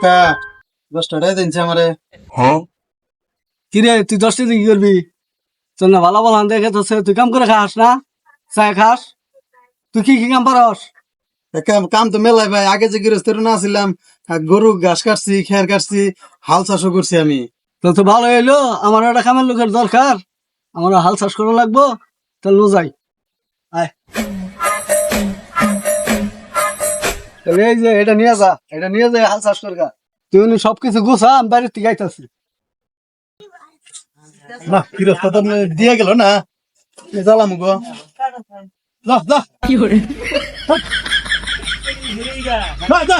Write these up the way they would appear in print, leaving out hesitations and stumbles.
কাকা 10 টাকা দিনছে আমারে। কিরে তুই 10 টাকা কি করবি? তোর না ভালো ভালো দেখে তো তুই কাম করে খাস না, চাই খাস, তুই কি কি কাম পারস? কাকা কাম তো মেলাই ভাই, আগে যে গৃহস্থের না ছিলাম, গরু ঘাস কাটছি, খের কাটছি, হাল চাষও করছি আমি। তো তো ভালো হইলো, আমার একটা কামের লোকের দরকার, আমার হাল চাষ করা লাগবো, তাহলে লো যাই। আয় তাহলে এই যে এটা নিয়ে যা, এটা নিয়ে যা হাল চাষ করগা। তুই উনি সবকিছু গুছা, আমি বাড়ির থেকে আইতাছি। না গৃহস্থ তো দিয়ে গেল না, জ্বালাম গো। যা যা যা, যা।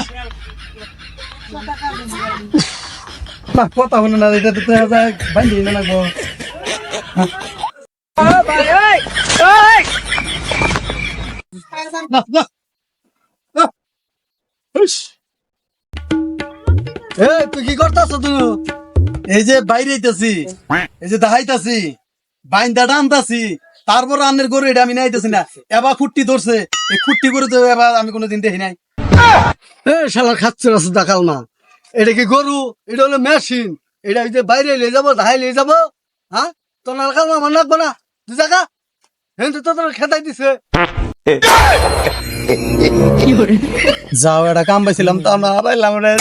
না কথা হলো না, এটা তো বান্ধি না গো। না না না। ইস, এ তুই কি করতাছ তুই? এই যে বাইরে আইতাছি, এই যে দাহাইতাছি, বাইন্দা টানতাছি, তারপর রান্নের গরু এটা আমি নাইতেছি না। এবার খুঁট্টি ধরছে, এই খুঁট্টি করে তো এবার আমি কোনোদিন দেখি নাই। এ শালার খাচ্ছে রাস্তা দেখাল না, এটা কি গরু? এটা হলো মেশিন, এটা ওই যে বাইরে নিয়ে যাবো, ধাই নিয়ে যাবো। হ্যাঁ, তোর নারকাল আমার লাগবো না, তুই জায়গা হেন তো তোর খেতাই দিছে। যাও, এটা কাম পাইছিলাম তা না পাইলাম রে।